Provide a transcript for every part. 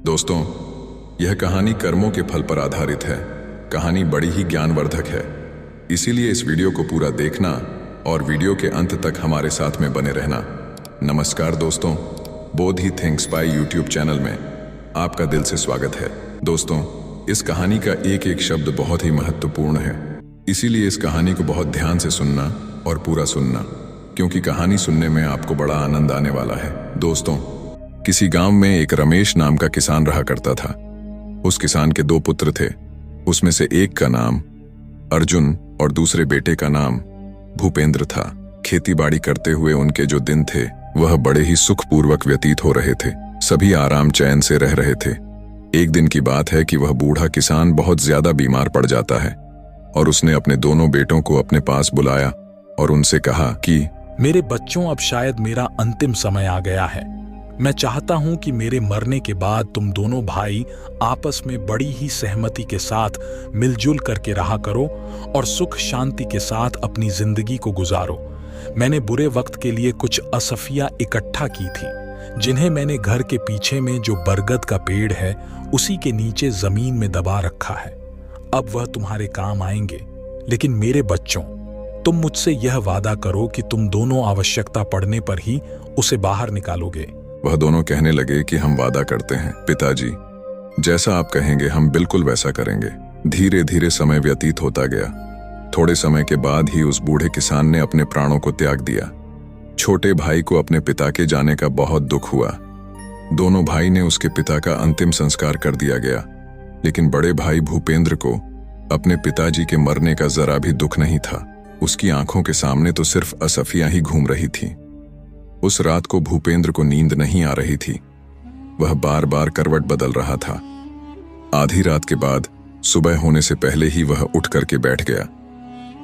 दोस्तों, यह कहानी कर्मों के फल पर आधारित है। कहानी बड़ी ही ज्ञानवर्धक है, इसीलिए इस वीडियो को पूरा देखना और वीडियो के अंत तक हमारे साथ में बने रहना। नमस्कार दोस्तों, बोधि थिंक्स बाय यूट्यूब चैनल में आपका दिल से स्वागत है। दोस्तों, इस कहानी का एक एक शब्द बहुत ही महत्वपूर्ण है, इसीलिए इस कहानी को बहुत ध्यान से सुनना और पूरा सुनना, क्योंकि कहानी सुनने में आपको बड़ा आनंद आने वाला है। दोस्तों, किसी गांव में एक रमेश नाम का किसान रहा करता था। उस किसान के 2 पुत्र थे। उसमें से एक का नाम अर्जुन और दूसरे बेटे का नाम भूपेंद्र था। खेतीबाड़ी करते हुए उनके जो दिन थे वह बड़े ही सुखपूर्वक व्यतीत हो रहे थे। सभी आराम चैन से रह रहे थे। एक दिन की बात है कि वह बूढ़ा किसान बहुत ज्यादा बीमार पड़ जाता है और उसने अपने दोनों बेटों को अपने पास बुलाया और उनसे कहा कि मेरे बच्चों, अब शायद मेरा अंतिम समय आ गया है। मैं चाहता हूं कि मेरे मरने के बाद तुम दोनों भाई आपस में बड़ी ही सहमति के साथ मिलजुल करके रहा करो और सुख शांति के साथ अपनी जिंदगी को गुजारो। मैंने बुरे वक्त के लिए कुछ असफियां इकट्ठा की थी, जिन्हें मैंने घर के पीछे में जो बरगद का पेड़ है उसी के नीचे जमीन में दबा रखा है। अब वह तुम्हारे काम आएंगे। लेकिन मेरे बच्चों, तुम मुझसे यह वादा करो कि तुम दोनों आवश्यकता पड़ने पर ही उसे बाहर निकालोगे। वह दोनों कहने लगे कि हम वादा करते हैं पिताजी, जैसा आप कहेंगे हम बिल्कुल वैसा करेंगे। धीरे धीरे समय व्यतीत होता गया। थोड़े समय के बाद ही उस बूढ़े किसान ने अपने प्राणों को त्याग दिया। छोटे भाई को अपने पिता के जाने का बहुत दुख हुआ। दोनों भाई ने उसके पिता का अंतिम संस्कार कर दिया गया, लेकिन बड़े भाई भूपेंद्र को अपने पिताजी के मरने का जरा भी दुख नहीं था। उसकी आंखों के सामने तो सिर्फ असफियां ही घूम रही थी। उस रात को भूपेंद्र को नींद नहीं आ रही थी। वह बार बार करवट बदल रहा था। आधी रात के बाद सुबह होने से पहले ही वह उठ करके बैठ गया।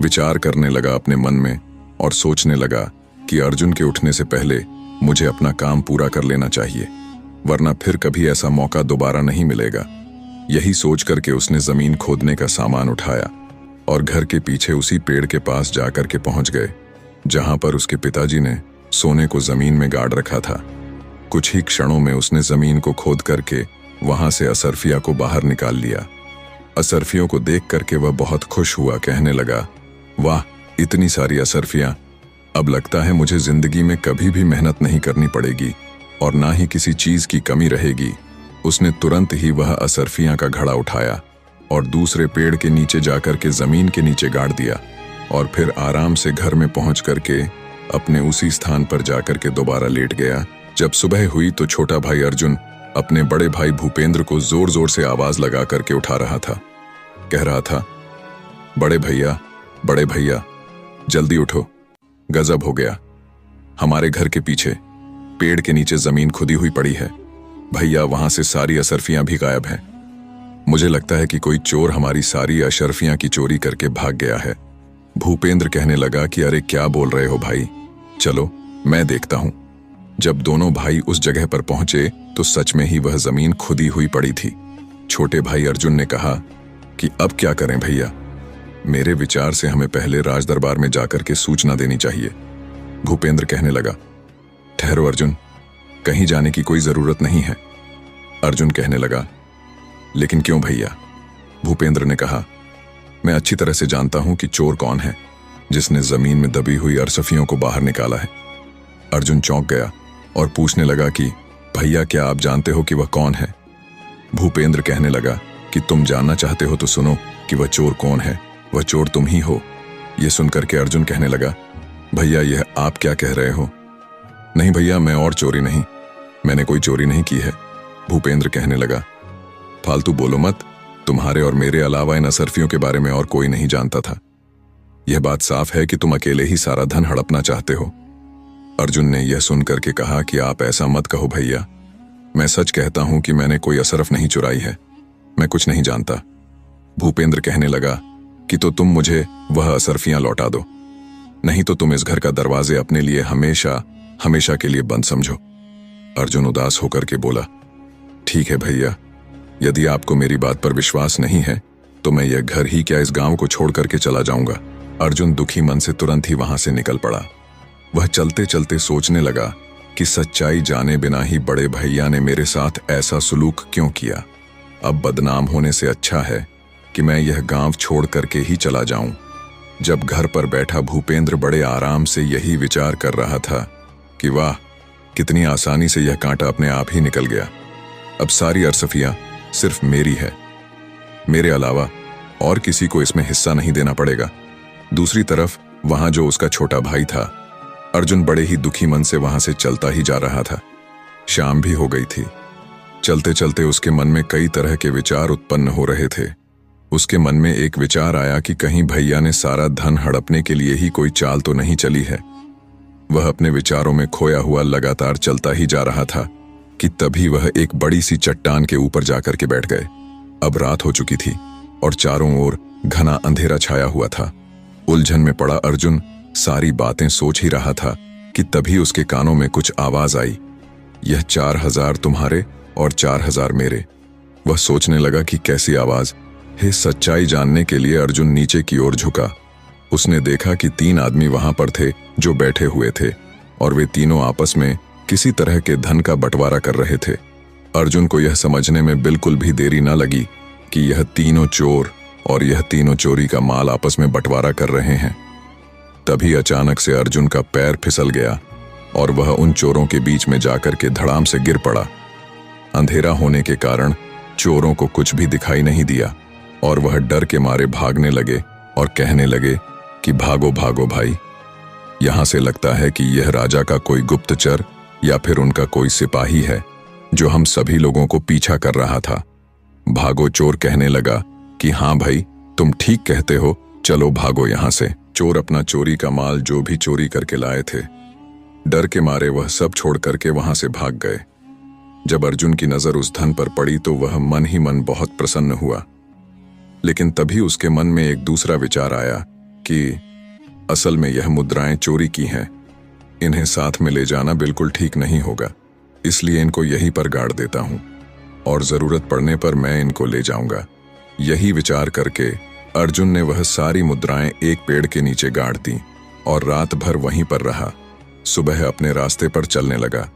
विचार करने लगा अपने मन में और सोचने लगा कि अर्जुन के उठने से पहले मुझे अपना काम पूरा कर लेना चाहिए, वरना फिर कभी ऐसा मौका दोबारा नहीं मिलेगा। यही सोच करके उसने जमीन खोदने का सामान उठाया और घर के पीछे उसी पेड़ के पास जाकर के पहुंच गए, जहां पर उसके पिताजी ने सोने को जमीन में गाड़ रखा था। कुछ ही क्षणों में उसने जमीन को खोद करके वहां से असरफिया को बाहर निकाल लिया। असरफियों को देख करके वह बहुत खुश हुआ। कहने लगा, वाह, इतनी सारी असरफियां! अब लगता है मुझे जिंदगी में कभी भी मेहनत नहीं करनी पड़ेगी और ना ही किसी चीज की कमी रहेगी। उसने तुरंत ही वह असरफियां का घड़ा उठाया और दूसरे पेड़ के नीचे जाकर के जमीन के नीचे गाड़ दिया और फिर आराम से घर में पहुंच करके अपने उसी स्थान पर जाकर के दोबारा लेट गया। जब सुबह हुई तो छोटा भाई अर्जुन अपने बड़े भाई भूपेंद्र को जोर जोर से आवाज लगा करके उठा रहा था। कह रहा था, बड़े भैया, जल्दी उठो, गजब हो गया। हमारे घर के पीछे पेड़ के नीचे जमीन खुदी हुई पड़ी है भैया, वहां से सारी असरफियां भी गायब हैं। मुझे लगता है कि कोई चोर हमारी सारी अशरफियां की चोरी करके भाग गया है। भूपेंद्र कहने लगा कि अरे क्या बोल रहे हो भाई, चलो मैं देखता हूं। जब दोनों भाई उस जगह पर पहुंचे तो सच में ही वह जमीन खुदी हुई पड़ी थी। छोटे भाई अर्जुन ने कहा कि अब क्या करें भैया, मेरे विचार से हमें पहले राजदरबार में जाकर के सूचना देनी चाहिए। भूपेंद्र कहने लगा, ठहरो अर्जुन, कहीं जाने की कोई जरूरत नहीं है। अर्जुन कहने लगा, लेकिन क्यों भैया? भूपेंद्र ने कहा, मैं अच्छी तरह से जानता हूं कि चोर कौन है जिसने जमीन में दबी हुई असरफियों को बाहर निकाला है। अर्जुन चौंक गया और पूछने लगा कि भैया, क्या आप जानते हो कि वह कौन है? भूपेंद्र कहने लगा कि तुम जानना चाहते हो तो सुनो कि वह चोर कौन है। वह चोर तुम ही हो। यह सुनकर के अर्जुन कहने लगा, भैया यह आप क्या कह रहे हो? नहीं भैया, मैं और चोरी नहीं, मैंने कोई चोरी नहीं की है। भूपेंद्र कहने लगा, फालतू बोलो मत, तुम्हारे और मेरे अलावा इन असरफियों के बारे में और कोई नहीं जानता था। यह बात साफ है कि तुम अकेले ही सारा धन हड़पना चाहते हो। अर्जुन ने यह सुनकर के कहा कि आप ऐसा मत कहो भैया, मैं सच कहता हूं कि मैंने कोई असरफ नहीं चुराई है, मैं कुछ नहीं जानता। भूपेंद्र कहने लगा कि तो तुम मुझे वह असरफियां लौटा दो, नहीं तो तुम इस घर का दरवाजे अपने लिए हमेशा हमेशा के लिए बंद समझो। अर्जुन उदास होकर के बोला, ठीक है भैया, यदि आपको मेरी बात पर विश्वास नहीं है तो मैं यह घर ही क्या इस गांव को छोड़ करके चला जाऊंगा। अर्जुन दुखी मन से तुरंत ही वहां से निकल पड़ा। वह चलते चलते सोचने लगा कि सच्चाई जाने बिना ही बड़े भैया ने मेरे साथ ऐसा सुलूक क्यों किया। अब बदनाम होने से अच्छा है कि मैं यह गांव छोड़ करके ही चला जाऊं। जब घर पर बैठा भूपेंद्र बड़े आराम से यही विचार कर रहा था कि वाह, कितनी आसानी से यह कांटा अपने आप ही निकल गया। अब सारी अरसफियां सिर्फ मेरी है, मेरे अलावा और किसी को इसमें हिस्सा नहीं देना पड़ेगा। दूसरी तरफ वहां जो उसका छोटा भाई था अर्जुन बड़े ही दुखी मन से वहां से चलता ही जा रहा था। शाम भी हो गई थी। चलते चलते उसके मन में कई तरह के विचार उत्पन्न हो रहे थे। उसके मन में एक विचार आया कि कहीं भैया ने सारा धन हड़पने के लिए ही कोई चाल तो नहीं चली है। वह अपने विचारों में खोया हुआ लगातार चलता ही जा रहा था कि तभी वह एक बड़ी सी चट्टान के ऊपर जाकर के बैठ गए। अब रात हो चुकी थी और चारों ओर घना अंधेरा छाया हुआ था। उलझन में पड़ा अर्जुन सारी बातें सोच ही रहा था कि तभी उसके कानों में कुछ आवाज आई, यह 4000 तुम्हारे और 4000 मेरे। वह सोचने लगा कि कैसी आवाज है। सच्चाई जानने के लिए अर्जुन नीचे की ओर झुका। उसने देखा कि 3 आदमी वहां पर थे जो बैठे हुए थे और वे तीनों आपस में किसी तरह के धन का बंटवारा कर रहे थे। अर्जुन को यह समझने में बिल्कुल भी देरी न लगी कि यह तीनों चोर और यह तीनों चोरी का माल आपस में बंटवारा कर रहे हैं। तभी अचानक से अर्जुन का पैर फिसल गया और वह उन चोरों के बीच में जाकर के धड़ाम से गिर पड़ा। अंधेरा होने के कारण चोरों को कुछ भी दिखाई नहीं दिया और वह डर के मारे भागने लगे और कहने लगे कि भागो भागो भाई, यहां से लगता है कि यह राजा का कोई गुप्तचर या फिर उनका कोई सिपाही है जो हम सभी लोगों को पीछा कर रहा था। भागो। चोर कहने लगा कि हाँ भाई, तुम ठीक कहते हो, चलो भागो यहां से। चोर अपना चोरी का माल जो भी चोरी करके लाए थे, डर के मारे वह सब छोड़ करके वहां से भाग गए। जब अर्जुन की नजर उस धन पर पड़ी तो वह मन ही मन बहुत प्रसन्न हुआ। लेकिन तभी उसके मन में एक दूसरा विचार आया कि असल में यह मुद्राएं चोरी की हैं, इन्हें साथ में ले जाना बिल्कुल ठीक नहीं होगा, इसलिए इनको यहीं पर गाड़ देता हूं और जरूरत पड़ने पर मैं इनको ले जाऊंगा। यही विचार करके अर्जुन ने वह सारी मुद्राएं एक पेड़ के नीचे गाड़ दी और रात भर वहीं पर रहा। सुबह अपने रास्ते पर चलने लगा।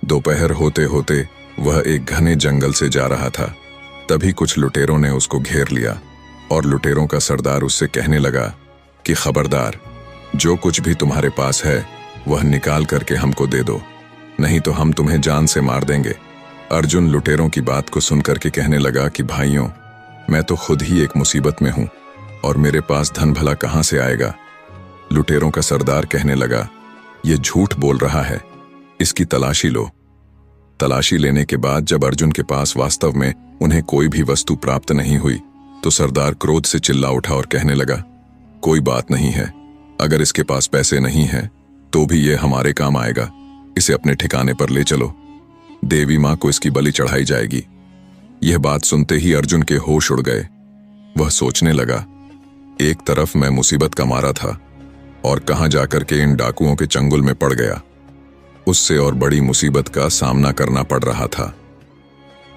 दोपहर होते होते वह एक घने जंगल से जा रहा था। तभी कुछ लुटेरों ने उसको घेर लिया और लुटेरों का सरदार उससे कहने लगा कि खबरदार, जो कुछ भी तुम्हारे पास है वह निकाल करके हमको दे दो, नहीं तो हम तुम्हें जान से मार देंगे। अर्जुन लुटेरों की बात को सुनकर के कहने लगा कि भाइयों, मैं तो खुद ही एक मुसीबत में हूं और मेरे पास धन भला कहां से आएगा। लुटेरों का सरदार कहने लगा, यह झूठ बोल रहा है, इसकी तलाशी लो। तलाशी लेने के बाद जब अर्जुन के पास वास्तव में उन्हें कोई भी वस्तु प्राप्त नहीं हुई तो सरदार क्रोध से चिल्ला उठा और कहने लगा, कोई बात नहीं है, अगर इसके पास पैसे नहीं हैं तो भी ये हमारे काम आएगा, इसे अपने ठिकाने पर ले चलो, देवी मां को इसकी बलि चढ़ाई जाएगी। यह बात सुनते ही अर्जुन के होश उड़ गए। वह सोचने लगा, एक तरफ मैं मुसीबत का मारा था और कहां जाकर के इन डाकुओं के चंगुल में पड़ गया, उससे और बड़ी मुसीबत का सामना करना पड़ रहा था।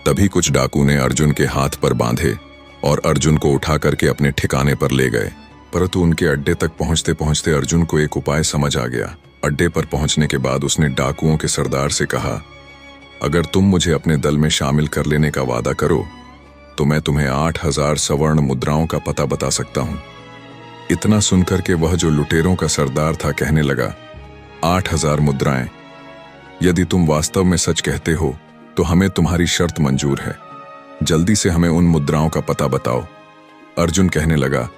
तभी कुछ डाकू ने अर्जुन के हाथ पर बांधे और अर्जुन को उठा करके अपने ठिकाने पर ले गए। परंतु उनके अड्डे तक पहुंचते पहुंचते अर्जुन को एक उपाय समझ आ गया। अड्डे पर पहुंचने के बाद उसने डाकुओं के सरदार से कहा, अगर तुम मुझे अपने दल में शामिल कर लेने का वादा करो तो मैं तुम्हें 8000 स्वर्ण मुद्राओं का पता बता सकता हूं। इतना सुनकर के वह जो लुटेरों का सरदार था कहने लगा, 8000 मुद्राएं? यदि तुम वास्तव में सच कहते हो तो हमें तुम्हारी शर्त मंजूर है, जल्दी से हमें उन मुद्राओं का पता बताओ। अर्जुन कहने लगा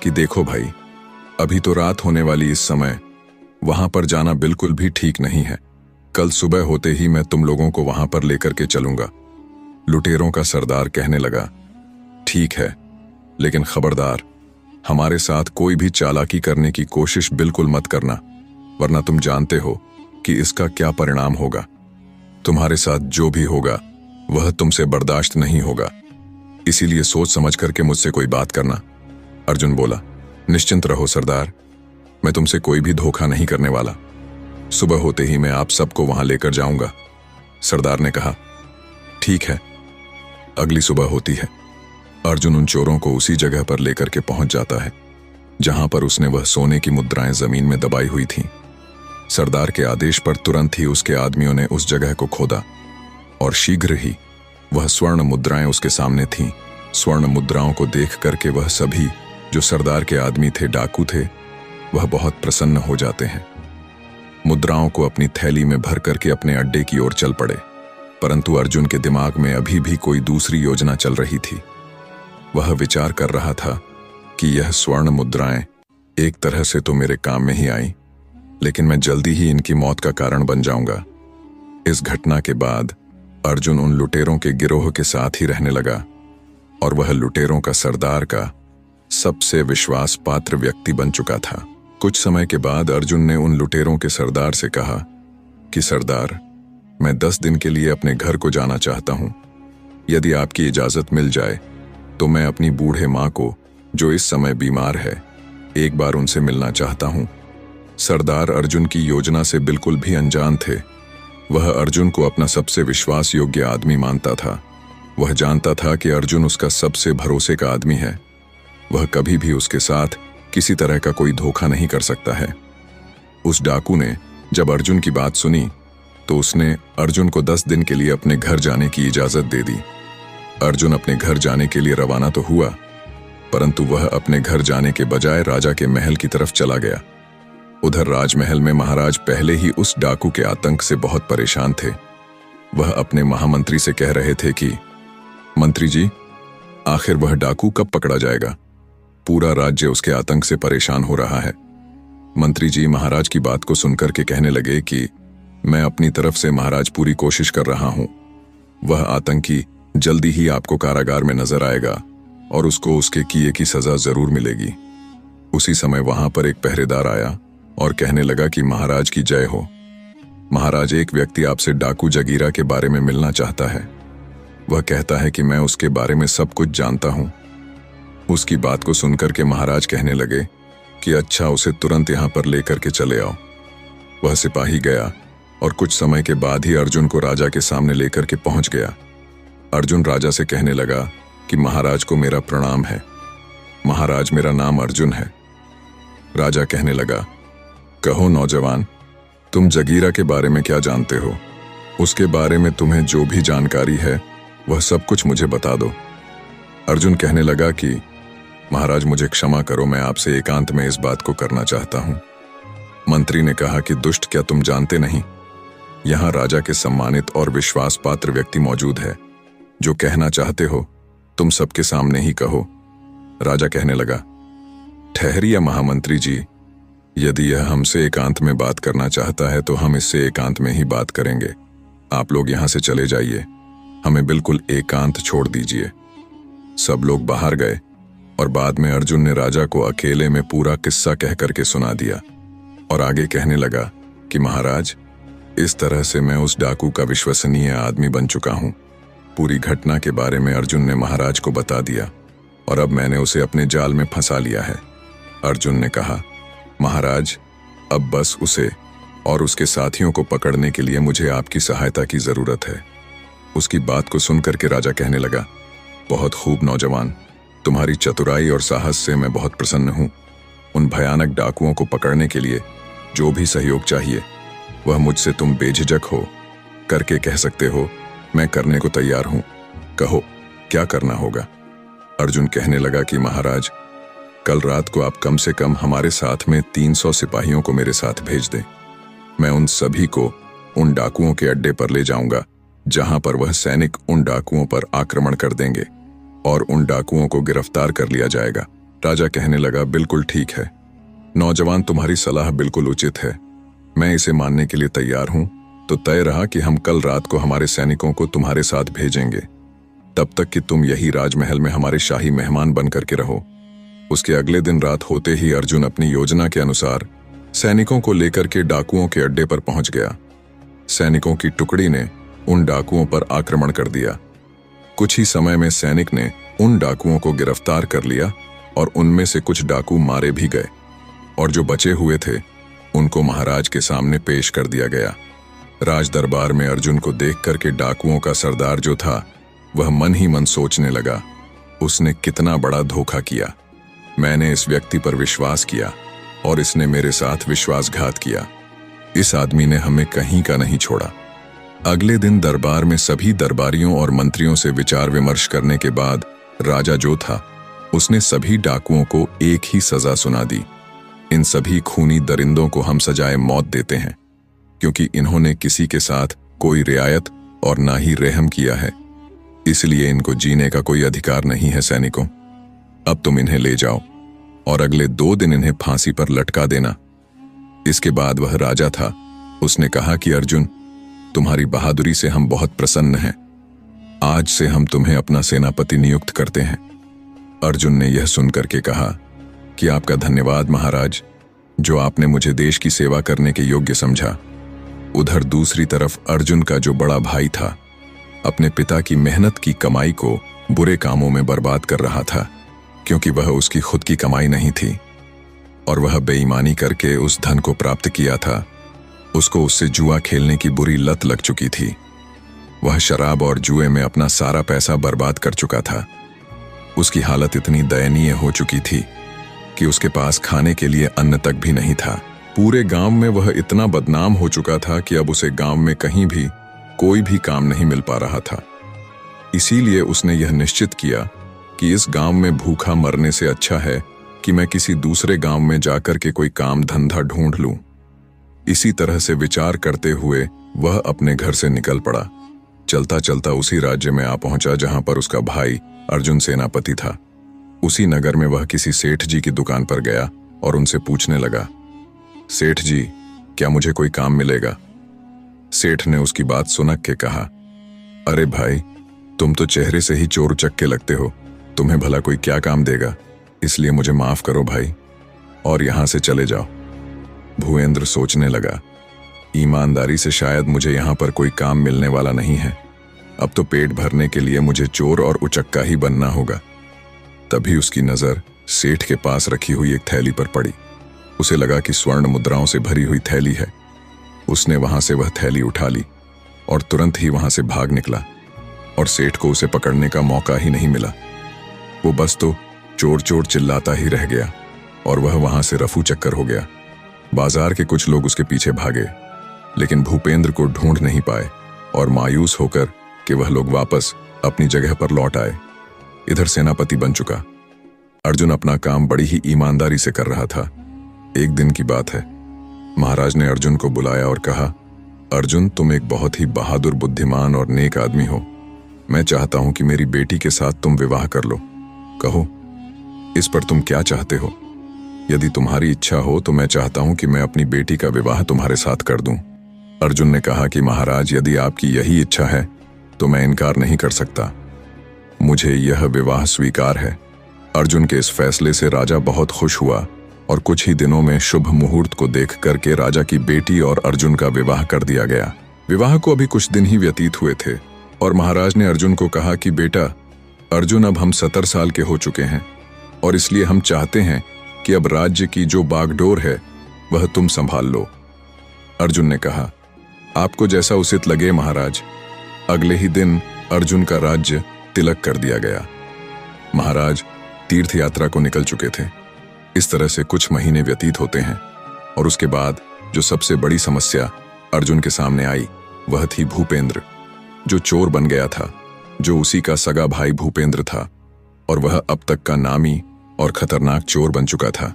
कि देखो भाई, अभी तो रात होने वाली इस समय वहां पर जाना बिल्कुल भी ठीक नहीं है। कल सुबह होते ही मैं तुम लोगों को वहां पर लेकर के चलूंगा। लुटेरों का सरदार कहने लगा, ठीक है, लेकिन खबरदार, हमारे साथ कोई भी चालाकी करने की कोशिश बिल्कुल मत करना, वरना तुम जानते हो कि इसका क्या परिणाम होगा। तुम्हारे साथ जो भी होगा वह तुमसे बर्दाश्त नहीं होगा, इसीलिए सोच समझ करके मुझसे कोई बात करना। अर्जुन बोला, निश्चिंत रहो सरदार, मैं तुमसे कोई भी धोखा नहीं करने वाला। सुबह होते ही मैं आप सबको वहां लेकर जाऊंगा। सरदार ने कहा, ठीक है। अगली सुबह होती है। अर्जुन उन चोरों को उसी जगह पर लेकर के पहुंच जाता है जहां पर उसने वह सोने की मुद्राएं जमीन में दबाई हुई थीं। सरदार के आदेश पर तुरंत ही उसके आदमियों ने उस जगह को खोदा और शीघ्र ही वह स्वर्ण मुद्राएं उसके सामने थीं। स्वर्ण मुद्राओं को देख करके वह सभी जो सरदार के आदमी थे, डाकू थे, वह बहुत प्रसन्न हो जाते हैं। मुद्राओं को अपनी थैली में भर करके अपने अड्डे की ओर चल पड़े। परंतु अर्जुन के दिमाग में अभी भी कोई दूसरी योजना चल रही थी। वह विचार कर रहा था कि यह स्वर्ण मुद्राएं एक तरह से तो मेरे काम में ही आई, लेकिन मैं जल्दी ही इनकी मौत का कारण बन जाऊंगा। इस घटना के बाद अर्जुन उन लुटेरों के गिरोह के साथ ही रहने लगा और वह लुटेरों का सरदार का सबसे विश्वास पात्र व्यक्ति बन चुका था। कुछ समय के बाद अर्जुन ने उन लुटेरों के सरदार से कहा कि सरदार, मैं 10 दिन के लिए अपने घर को जाना चाहता हूं। यदि आपकी इजाजत मिल जाए तो मैं अपनी बूढ़े मां को, जो इस समय बीमार है, एक बार उनसे मिलना चाहता हूं। सरदार अर्जुन की योजना से बिल्कुल भी अनजान थे। वह अर्जुन को अपना सबसे विश्वास योग्य आदमी मानता था। वह जानता था कि अर्जुन उसका सबसे भरोसे का आदमी है। वह कभी भी उसके साथ किसी तरह का कोई धोखा नहीं कर सकता है। उस डाकू ने जब अर्जुन की बात सुनी तो उसने अर्जुन को 10 दिन के लिए अपने घर जाने की इजाजत दे दी। अर्जुन अपने घर जाने के लिए रवाना तो हुआ, परंतु वह अपने घर जाने के बजाय राजा के महल की तरफ चला गया। उधर राजमहल में महाराज पहले ही उस डाकू के आतंक से बहुत परेशान थे। वह अपने महामंत्री से कह रहे थे कि मंत्री जी, आखिर वह डाकू कब पकड़ा जाएगा? पूरा राज्य उसके आतंक से परेशान हो रहा है। मंत्री जी महाराज की बात को सुनकर के कहने लगे कि मैं अपनी तरफ से महाराज पूरी कोशिश कर रहा हूं। वह आतंकी जल्दी ही आपको कारागार में नजर आएगा और उसको उसके किए की सजा जरूर मिलेगी। उसी समय वहां पर एक पहरेदार आया और कहने लगा कि महाराज की जय हो। महाराज, एक व्यक्ति आपसे डाकू जगीरा के बारे में मिलना चाहता है। वह कहता है कि मैं उसके बारे में सब कुछ जानता हूं। उसकी बात को सुनकर के महाराज कहने लगे कि अच्छा, उसे तुरंत यहां पर लेकर के चले आओ। वह सिपाही गया और कुछ समय के बाद ही अर्जुन को राजा के सामने लेकर के पहुंच गया। अर्जुन राजा से कहने लगा कि महाराज को मेरा प्रणाम है। महाराज, मेरा नाम अर्जुन है। राजा कहने लगा, कहो नौजवान, तुम जगीरा के बारे में क्या जानते हो? उसके बारे में तुम्हें जो भी जानकारी है वह सब कुछ मुझे बता दो। अर्जुन कहने लगा कि महाराज, मुझे क्षमा करो, मैं आपसे एकांत में इस बात को करना चाहता हूं। मंत्री ने कहा कि दुष्ट, क्या तुम जानते नहीं, यहां राजा के सम्मानित और विश्वास पात्र व्यक्ति मौजूद है। जो कहना चाहते हो तुम सबके सामने ही कहो। राजा कहने लगा, ठहरिए महामंत्री जी, यदि यह हमसे एकांत में बात करना चाहता है तो हम इससे एकांत में ही बात करेंगे। आप लोग यहां से चले जाइए, हमें बिल्कुल एकांत छोड़ दीजिए। सब लोग बाहर गए और बाद में अर्जुन ने राजा को अकेले में पूरा किस्सा कह करके सुना दिया और आगे कहने लगा कि महाराज, इस तरह से मैं उस डाकू का विश्वसनीय आदमी बन चुका हूं। पूरी घटना के बारे में अर्जुन ने महाराज को बता दिया और अब मैंने उसे अपने जाल में फंसा लिया है। अर्जुन ने कहा, महाराज, अब बस उसे और उसके साथियों को पकड़ने के लिए मुझे आपकी सहायता की जरूरत है। उसकी बात को सुनकर के राजा कहने लगा, बहुत खूब नौजवान, तुम्हारी चतुराई और साहस से मैं बहुत प्रसन्न हूं। उन भयानक डाकुओं को पकड़ने के लिए जो भी सहयोग चाहिए वह मुझसे तुम बेझिझक हो करके कह सकते हो। मैं करने को तैयार हूं, कहो क्या करना होगा। अर्जुन कहने लगा कि महाराज, कल रात को आप कम से कम हमारे साथ में 300 सिपाहियों को मेरे साथ भेज दें। मैं उन सभी को उन डाकुओं के अड्डे पर ले जाऊंगा जहां पर वह सैनिक उन डाकुओं पर आक्रमण कर देंगे और उन डाकुओं को गिरफ्तार कर लिया जाएगा। राजा कहने लगा, बिल्कुल ठीक है नौजवान, तुम्हारी सलाह बिल्कुल उचित है, मैं इसे मानने के लिए तैयार हूं। तो तय रहा कि हम कल रात को हमारे सैनिकों को तुम्हारे साथ भेजेंगे, तब तक कि तुम यही राजमहल में हमारे शाही मेहमान बन करके रहो। उसके अगले दिन रात होते ही अर्जुन अपनी योजना के अनुसार सैनिकों को लेकर के डाकुओं के अड्डे पर पहुंच गया। सैनिकों की टुकड़ी ने उन डाकुओं पर आक्रमण कर दिया। कुछ ही समय में सैनिक ने उन डाकुओं को गिरफ्तार कर लिया और उनमें से कुछ डाकू मारे भी गए और जो बचे हुए थे उनको महाराज के सामने पेश कर दिया गया। राज दरबार में अर्जुन को देख करके डाकुओं का सरदार जो था वह मन ही मन सोचने लगा, उसने कितना बड़ा धोखा किया। मैंने इस व्यक्ति पर विश्वास किया और इसने मेरे साथ विश्वासघात किया। इस आदमी ने हमें कहीं का नहीं छोड़ा। अगले दिन दरबार में सभी दरबारियों और मंत्रियों से विचार विमर्श करने के बाद राजा जो था उसने सभी डाकुओं को एक ही सजा सुना दी। इन सभी खूनी दरिंदों को हम सजाए मौत देते हैं, क्योंकि इन्होंने किसी के साथ कोई रियायत और ना ही रहम किया है, इसलिए इनको जीने का कोई अधिकार नहीं है। सैनिकों, अब तुम इन्हें ले जाओ और अगले 2 दिन इन्हें फांसी पर लटका देना। इसके बाद वह राजा था, उसने कहा कि अर्जुन, तुम्हारी बहादुरी से हम बहुत प्रसन्न हैं। आज से हम तुम्हें अपना सेनापति नियुक्त करते हैं। अर्जुन ने यह सुनकर के कहा कि आपका धन्यवाद महाराज, जो आपने मुझे देश की सेवा करने के योग्य समझा। उधर दूसरी तरफ अर्जुन का जो बड़ा भाई था अपने पिता की मेहनत की कमाई को बुरे कामों में बर्बाद कर रहा था, क्योंकि वह उसकी खुद की कमाई नहीं थी और वह बेईमानी करके उस धन को प्राप्त किया था। उसको उससे जुआ खेलने की बुरी लत लग चुकी थी। वह शराब और जुए में अपना सारा पैसा बर्बाद कर चुका था। उसकी हालत इतनी दयनीय हो चुकी थी कि उसके पास खाने के लिए अन्न तक भी नहीं था। पूरे गांव में वह इतना बदनाम हो चुका था कि अब उसे गांव में कहीं भी कोई भी काम नहीं मिल पा रहा था। इसीलिए उसने यह निश्चित किया कि इस गांव में भूखा मरने से अच्छा है कि मैं किसी दूसरे गांव में जाकर के कोई काम धंधा ढूंढ लूं। इसी तरह से विचार करते हुए वह अपने घर से निकल पड़ा। चलता चलता उसी राज्य में आ पहुंचा जहां पर उसका भाई अर्जुन सेनापति था। उसी नगर में वह किसी सेठ जी की दुकान पर गया और उनसे पूछने लगा, सेठ जी, क्या मुझे कोई काम मिलेगा? सेठ ने उसकी बात सुनक के कहा, अरे भाई, तुम तो चेहरे से ही चोर उचक्के लगते हो, तुम्हें भला कोई क्या काम देगा? इसलिए मुझे माफ करो भाई और यहां से चले जाओ। भूपेंद्र सोचने लगा, ईमानदारी से शायद मुझे यहां पर कोई काम मिलने वाला नहीं है। अब तो पेट भरने के लिए मुझे चोर और उचक्का ही बनना होगा। तभी उसकी नजर सेठ के पास रखी हुई एक थैली पर पड़ी। उसे लगा कि स्वर्ण मुद्राओं से भरी हुई थैली है। उसने वहां से वह थैली उठा ली और तुरंत ही वहां से भाग निकला और सेठ को उसे पकड़ने का मौका ही नहीं मिला। वो बस तो चोर चोर चिल्लाता ही रह गया और वह वहां से रफू चक्कर हो गया। बाजार के कुछ लोग उसके पीछे भागे, लेकिन भूपेंद्र को ढूंढ नहीं पाए और मायूस होकर कि वह लोग वापस अपनी जगह पर लौट आए। इधर सेनापति बन चुका अर्जुन अपना काम बड़ी ही ईमानदारी से कर रहा था। एक दिन की बात है, महाराज ने अर्जुन को बुलाया और कहा, अर्जुन, तुम एक बहुत ही बहादुर, बुद्धिमान और नेक आदमी हो। मैं चाहता हूं कि मेरी बेटी के साथ तुम विवाह कर लो। कहो, इस पर तुम क्या चाहते हो? यदि तुम्हारी इच्छा हो तो मैं चाहता हूं कि मैं अपनी बेटी का विवाह तुम्हारे साथ कर दूं। अर्जुन ने कहा कि महाराज, यदि आपकी यही इच्छा है तो मैं इनकार नहीं कर सकता। मुझे यह विवाह स्वीकार है। अर्जुन के इस फैसले से राजा बहुत खुश हुआ और कुछ ही दिनों में शुभ मुहूर्त को देख करके राजा की बेटी और अर्जुन का विवाह कर दिया गया। विवाह को अभी कुछ दिन ही व्यतीत हुए थे और महाराज ने अर्जुन को कहा कि बेटा अर्जुन, अब हम 70 साल के हो चुके हैं और इसलिए हम चाहते हैं कि अब राज्य की जो बागडोर है वह तुम संभाल लो। अर्जुन ने कहा, आपको जैसा उचित लगे महाराज। अगले ही दिन अर्जुन का राज्य तिलक कर दिया गया। महाराज तीर्थ यात्रा को निकल चुके थे। इस तरह से कुछ महीने व्यतीत होते हैं और उसके बाद जो सबसे बड़ी समस्या अर्जुन के सामने आई वह थी भूपेंद्र, जो चोर बन गया था, जो उसी का सगा भाई भूपेंद्र था और वह अब तक का नामी और खतरनाक चोर बन चुका था।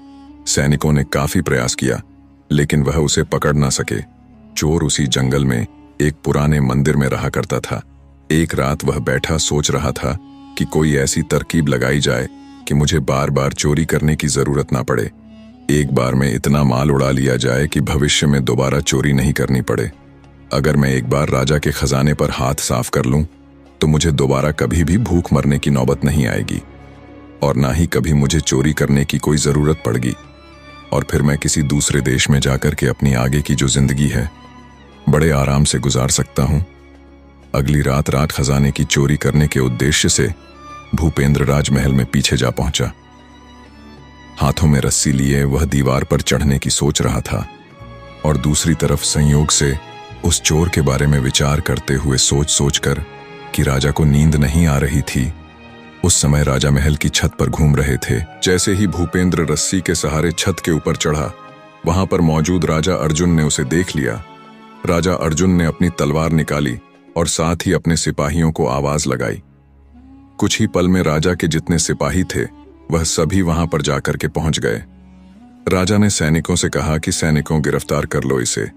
सैनिकों ने काफी प्रयास किया लेकिन वह उसे पकड़ ना सके। चोर उसी जंगल में एक पुराने मंदिर में रहा करता था। एक रात वह बैठा सोच रहा था कि कोई ऐसी तरकीब लगाई जाए कि मुझे बार बार चोरी करने की जरूरत ना पड़े। एक बार में इतना माल उड़ा लिया जाए कि भविष्य में दोबारा चोरी नहीं करनी पड़े। अगर मैं एक बार राजा के खजाने पर हाथ साफ कर लूं तो मुझे दोबारा कभी भी भूख मरने की नौबत नहीं आएगी और ना ही कभी मुझे चोरी करने की कोई जरूरत पड़ेगी और फिर मैं किसी दूसरे देश में जाकर के अपनी आगे की जो जिंदगी है बड़े आराम से गुजार सकता हूं। अगली रात खजाने की चोरी करने के उद्देश्य से भूपेंद्र राजमहल में पीछे जा पहुंचा। हाथों में रस्सी लिए वह दीवार पर चढ़ने की सोच रहा था और दूसरी तरफ संयोग से उस चोर के बारे में विचार करते हुए सोच सोचकर कि राजा को नींद नहीं आ रही थी। उस समय राजा महल की छत पर घूम रहे थे। जैसे ही भूपेंद्र रस्सी के सहारे छत के ऊपर चढ़ा, वहां पर मौजूद राजा अर्जुन ने उसे देख लिया। राजा अर्जुन ने अपनी तलवार निकाली और साथ ही अपने सिपाहियों को आवाज लगाई। कुछ ही पल में राजा के जितने सिपाही थे वह सभी वहां पर जाकर के पहुंच गए। राजा ने सैनिकों से कहा कि सैनिकों, गिरफ्तार कर लो इसे।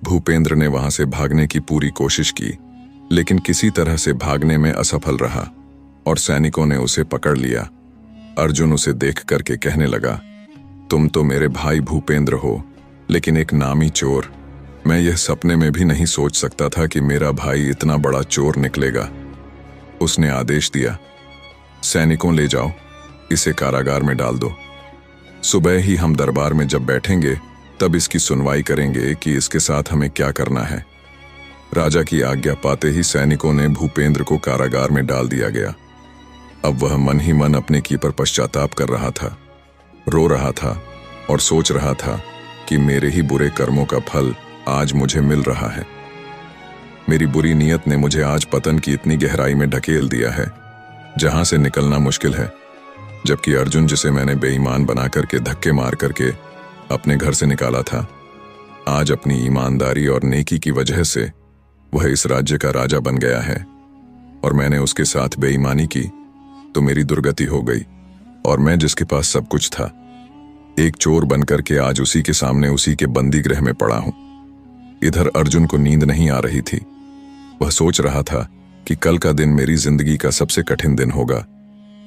भूपेंद्र ने वहां से भागने की पूरी कोशिश की, लेकिन किसी तरह से भागने में असफल रहा और सैनिकों ने उसे पकड़ लिया। अर्जुन उसे देख करके कहने लगा, तुम तो मेरे भाई भूपेंद्र हो, लेकिन एक नामी चोर। मैं यह सपने में भी नहीं सोच सकता था कि मेरा भाई इतना बड़ा चोर निकलेगा। उसने आदेश दिया, सैनिकों, ले जाओ, इसे कारागार में डाल दो। सुबह ही हम दरबार में जब बैठेंगे तब इसकी सुनवाई करेंगे कि इसके साथ हमें क्या करना है। राजा की आज्ञा पाते ही सैनिकों ने भूपेंद्र को कारागार में डाल दिया गया। अब वह मन ही मन अपने की पर पश्चाताप कर रहा था, रो रहा था और सोच रहा था कि मेरे ही बुरे कर्मों का फल आज मुझे मिल रहा है। मेरी बुरी नीयत ने मुझे आज पतन की इतनी गहराई में ढकेल दिया है जहां से निकलना मुश्किल है। जबकि अर्जुन, जिसे मैंने बेईमान बना करके धक्के मार करके अपने घर से निकाला था, आज अपनी ईमानदारी और नेकी की वजह से वह इस राज्य का राजा बन गया है और मैंने उसके साथ बेईमानी की तो मेरी दुर्गति हो गई और मैं, जिसके पास सब कुछ था, एक चोर बनकर के आज उसी के सामने उसी के बंदी गृह में पड़ा हूं। इधर अर्जुन को नींद नहीं आ रही थी। वह सोच रहा था कि कल का दिन मेरी जिंदगी का सबसे कठिन दिन होगा।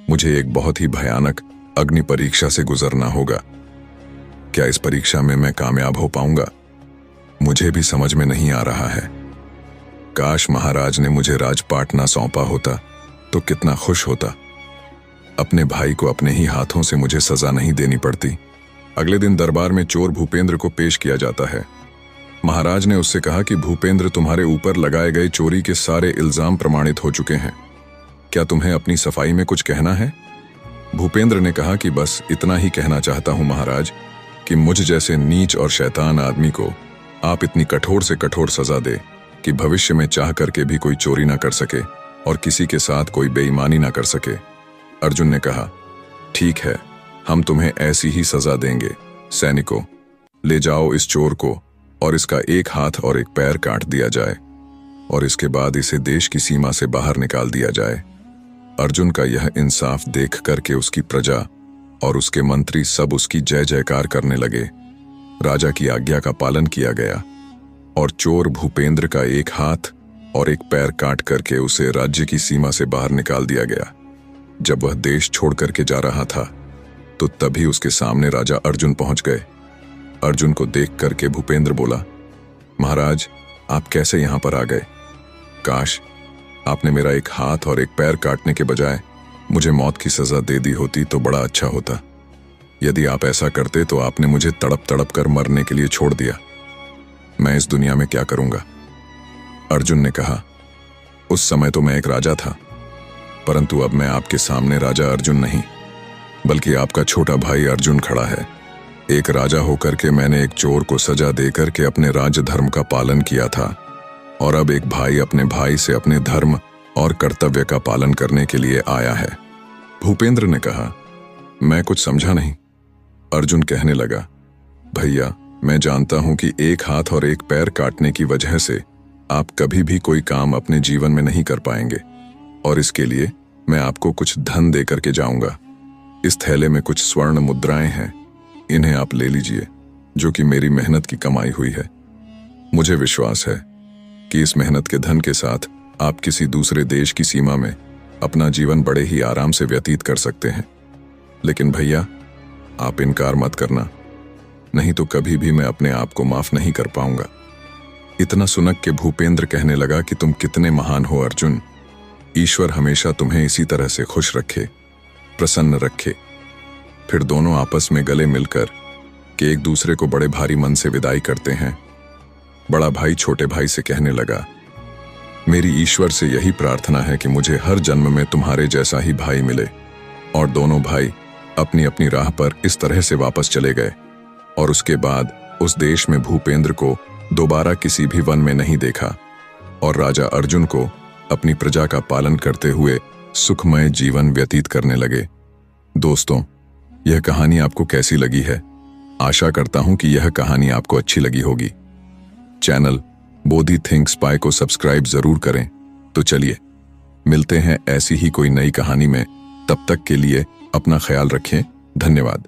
मुझे एक बहुत ही भयानक अग्नि परीक्षा से गुजरना होगा। क्या इस परीक्षा में मैं कामयाब हो पाऊंगा? मुझे भी समझ में नहीं आ रहा है। काश महाराज ने मुझे राजपाट ना सौंपा होता तो कितना खुश होता। अपने भाई को अपने ही हाथों से मुझे सजा नहीं देनी पड़ती। अगले दिन दरबार में चोर भूपेंद्र को पेश किया जाता है। महाराज ने उससे कहा कि भूपेंद्र, तुम्हारे ऊपर लगाए गए चोरी के सारे इल्जाम प्रमाणित हो चुके हैं। क्या तुम्हें अपनी सफाई में कुछ कहना है? भूपेंद्र ने कहा कि बस इतना ही कहना चाहता हूं महाराज कि मुझ जैसे नीच और शैतान आदमी को आप इतनी कठोर से कठोर सजा दे कि भविष्य में चाह करके भी कोई चोरी ना कर सके और किसी के साथ कोई बेईमानी ना कर सके। अर्जुन ने कहा, ठीक है, हम तुम्हें ऐसी ही सजा देंगे। सैनिकों, ले जाओ इस चोर को और इसका एक हाथ और एक पैर काट दिया जाए और इसके बाद इसे देश की सीमा से बाहर निकाल दिया जाए। अर्जुन का यह इंसाफ देख करके उसकी प्रजा और उसके मंत्री सब उसकी जय जयकार करने लगे। राजा की आज्ञा का पालन किया गया और चोर भूपेंद्र का एक हाथ और एक पैर काट करके उसे राज्य की सीमा से बाहर निकाल दिया गया। जब वह देश छोड़ करके जा रहा था तो तभी उसके सामने राजा अर्जुन पहुंच गए। अर्जुन को देख करके भूपेंद्र बोला, महाराज, आप कैसे यहां पर आ गए? काश आपने मेरा एक हाथ और एक पैर काटने के बजाय मुझे मौत की सजा दे दी होती तो बड़ा अच्छा होता। यदि आप ऐसा करते तो आपने मुझे तड़प तड़प कर मरने के लिए छोड़ दिया। मैं इस दुनिया में क्या करूंगा? अर्जुन ने कहा, उस समय तो मैं एक राजा था, परंतु अब मैं आपके सामने राजा अर्जुन नहीं बल्कि आपका छोटा भाई अर्जुन खड़ा है। एक राजा होकर के मैंने एक चोर को सजा देकर के अपने राज्य धर्म का पालन किया था और अब एक भाई अपने भाई से अपने धर्म और कर्तव्य का पालन करने के लिए आया है। भूपेंद्र ने कहा, मैं कुछ समझा नहीं। अर्जुन कहने लगा, भैया, मैं जानता हूं कि एक हाथ और एक पैर काटने की वजह से आप कभी भी कोई काम अपने जीवन में नहीं कर पाएंगे और इसके लिए मैं आपको कुछ धन दे करके जाऊंगा। इस थैले में कुछ स्वर्ण मुद्राएं हैं, इन्हें आप ले लीजिए, जो कि मेरी मेहनत की कमाई हुई है। मुझे विश्वास है कि इस मेहनत के धन के साथ आप किसी दूसरे देश की सीमा में अपना जीवन बड़े ही आराम से व्यतीत कर सकते हैं। लेकिन भैया, आप इनकार मत करना, नहीं तो कभी भी मैं अपने आप को माफ नहीं कर पाऊंगा। इतना सुनक के भूपेंद्र कहने लगा कि तुम कितने महान हो अर्जुन। ईश्वर हमेशा तुम्हें इसी तरह से खुश रखे, प्रसन्न रखे। फिर दोनों आपस में गले मिलकर कि एक दूसरे को बड़े भारी मन से विदाई करते हैं। बड़ा भाई छोटे भाई से कहने लगा, मेरी ईश्वर से यही प्रार्थना है कि मुझे हर जन्म में तुम्हारे जैसा ही भाई मिले। और दोनों भाई अपनी अपनी राह पर इस तरह से वापस चले गए और उसके बाद उस देश में भूपेंद्र को दोबारा किसी भी वन में नहीं देखा और राजा अर्जुन को अपनी प्रजा का पालन करते हुए सुखमय जीवन व्यतीत करने लगे। दोस्तों, यह कहानी आपको कैसी लगी है? आशा करता हूं कि यह कहानी आपको अच्छी लगी होगी। चैनल बोधी थिंक्स स्पाई को सब्सक्राइब जरूर करें। तो चलिए मिलते हैं ऐसी ही कोई नई कहानी में। तब तक के लिए अपना ख्याल रखें। धन्यवाद।